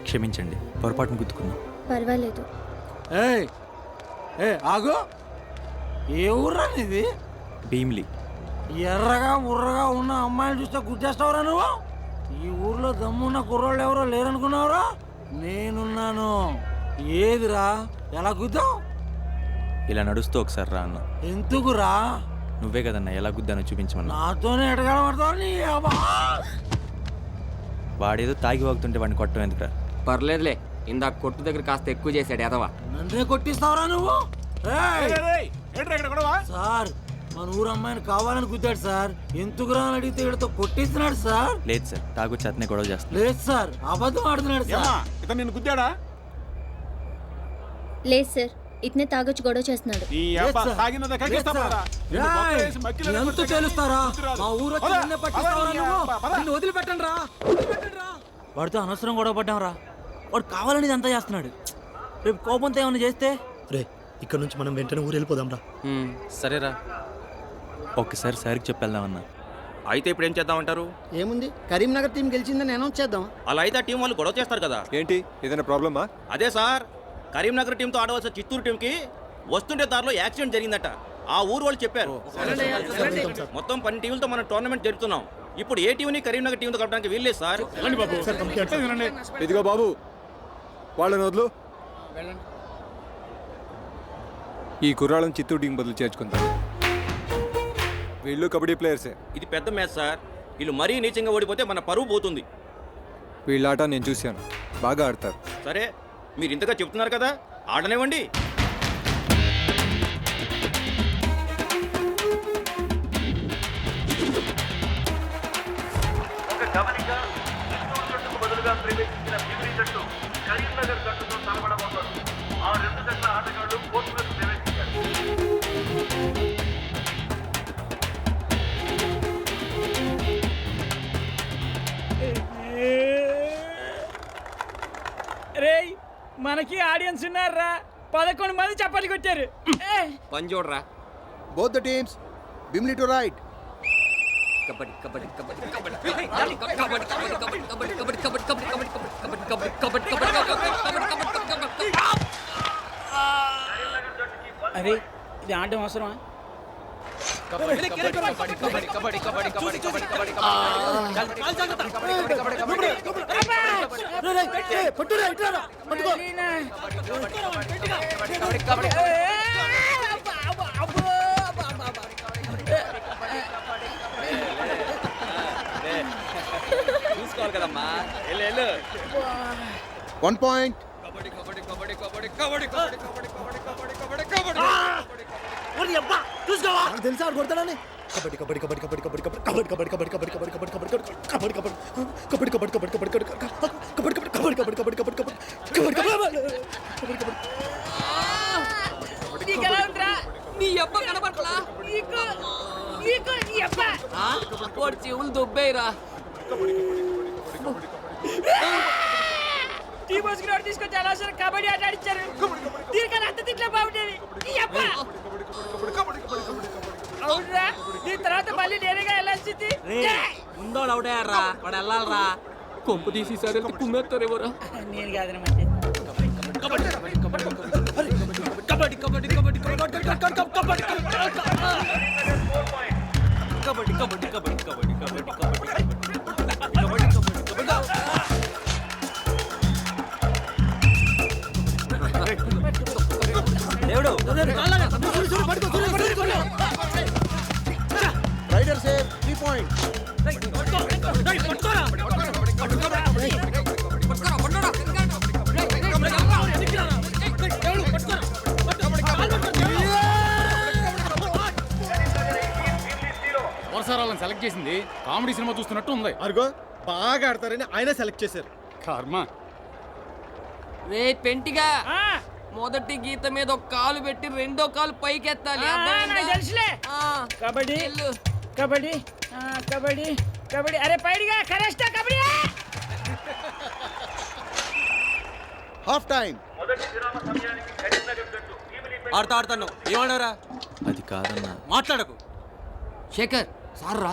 క్షమించండి, పొరపాటును గుర్తుకున్నాం. పర్వాలేదు. ఆగు. ఏ ఊర్రా ఇది? భీమిలి. ఎర్రగా బుర్రగా ఉన్న అమ్మాయిలు చూస్తే గుర్తేస్తావురా నువ్వు? ఈ ఊర్లో దమ్మున్న కుర్రోళ్ళు ఎవరో లేరనుకున్నావురా? నేనున్నాను. ఏదిరా, ఎలా గుద్దావు? ఇలా నడుస్తూ ఒకసారి రా అన్న. ఎందుకురా? నువ్వే కదన్నా ఎలా గుద్దానో చూపించమన్నా. నాతోనే ఎడగడబడతావు నీ అబ్బా. వాడేదో తాగి వాగుతుంటే వాడిని కొట్టం ఎందుకురా? పర్లేదులే, ఇందాక కొట్టు దగ్గర కాస్త ఎక్కువ చేశాడు ఎదవా. నన్నే కొట్టిస్తావురా నువ్వు? సార్, మన ఊరు అమ్మాయిని కావాలని గుద్దాడు సార్. ఎందుకురా అని అడిగితే వీడితో కొట్టిస్తున్నాడు సార్. లేదు సార్, తాగొచ్చి అతనే గొడవ చేస్తాను. లేదు సార్, అబద్ధం ఆడుతున్నాడు సార్. ఇతను నిన్ను గుద్దాడా? లేదు సార్, ఇతనే తాగొచ్చి గొడవ చేస్తున్నాడు. ఎంత తెలుస్తారా? మా ఊరు వచ్చి నిన్నే పట్టిస్తావురా నువ్వు? నిన్ను వదిలిపెట్టండి రా. వాడితో అనవసరం గొడవ పడ్డాం రా. వాడు కావాలని ఇదంతా చేస్తున్నాడు. రేపు కోపంతో ఏమైనా చేస్తే రే, ఇక్కడ నుంచి మనం వెంటనే ఊరు వెళ్ళిపోదాం రా. సరేరా, ఒక్కసారి సార్కి చెప్పేద్దామన్నా. అయితే ఇప్పుడు ఏం చేద్దామంటారు? ఏముంది, కరీంనగర్ టీం గెలిచిందని అనౌన్స్ చేద్దాం. అలా అయితే ఆ టీం వాళ్ళు గొడవ చేస్తారు కదా. ఏంటి, ఏదైనా ప్రాబ్లమా? అదే సార్, కరీంనగర్ టీంతో ఆడవలసిన చిత్తూరు టీంకి వస్తుంటే దారిలో యాక్సిడెంట్ జరిగిందట. ఆ ఊరు వాళ్ళు చెప్పారు. మొత్తం 10 టీంలతో మనం టోర్నమెంట్ జరుపుతున్నాం. ఇప్పుడు ఏ టీంని కరీంనగర్ టీంతో కలపడానికి వీల్లేదు సార్. ఇదిగో బాబు, వాళ్ళని వదులు. ఈ కుర్రాళ్ళని చిత్తూరు టీం బదులు చేర్చుకుంటాం. వీళ్ళు కబడ్డీ ప్లేయర్సే. ఇది పెద్ద మ్యాచ్ సార్. వీళ్ళు మరీ నీచంగా ఓడిపోతే మన పరువు పోతుంది. వీళ్ళ ఆట నేను చూశాను, బాగా ఆడతారు. సరే, మీరు ఇంతగా చెప్తున్నారు కదా, ఆడనివ్వండి. రేయ్, మనకి ఆడియన్స్ ఉన్నారా? 11 మంది చప్పట్లు కొట్టారు. పని చూడరా. Both the teams Bimli to right. Kabaddi kabaddi kabaddi kabaddi kabaddi kabaddi kabaddi kabaddi kabaddi kabaddi kabaddi kabaddi kabaddi kabaddi. అరే, ఇది ఆడడం అవసరమా? చూసుకోవాలి కదమ్మా. 1 పాయింట్. తెలుసా కొడతాడని. కబడ్డీ కబడ్డీ కబడ్డీ కబడ్డీ కబడ్డీ కబడ్డీ కబడ్డీ కబడ్డీ కబడ్డీ కబడ్డీ కబడ్డీ కబడ్డీ కబడ్డీ కబడ్డీ కబడ్డీ కబడ్డీ కబడ్డీ కబడ్డీ కబడ్డీ నీ అబ్బ కనబట్లా? వాడు చెవులు దొబ్బేయరా. తీసుకొచ్చి అనవసరం కబడ్డీ ఆట ఆడిచ్చారు. దీనికన్నా అంత తిట్లా బాగుండేది. అవునరా, దీని తర్వాత మళ్ళీ నేరుగా వెళ్ళాల్సింది. ముందోడు అవుతాయారా, వాడు వెళ్ళాలరా. కొంపు తీసి సరే కుమ్మేస్తారేమోరా. నేను కాదని మంచి రైడర్ సేవ్ 3 పాయింట్. వరసారాలను సెలెక్ట్ చేసింది కామెడీ సినిమా చూస్తున్నట్టు ఉంది. అరుగో బాగా ఆడతారని ఆయన సెలెక్ట్ చేశారు. కర్మ. రే పెంటిగా, మొదటి గీత మీద ఒక కాలు పెట్టి రెండో కాలు పైకెత్తాలి. తెలుసులే. కబడ్డీ కబడ్డీ కబడ్డీ కబడ్డీ. అరే పైడిగా కరెస్ట్ కబడ్డీ. Half time. ఆడతా ఆడతాను. ఏమన్నారా? అది కాదన్నా. మాట్లాడకు. శేఖర్ సార్ రా.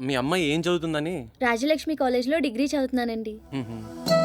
మీ అమ్మాయి ఏం చదువుతుందని? రాజలక్ష్మి కాలేజ్లో డిగ్రీ చదువుతున్నానండి. మ్హూ.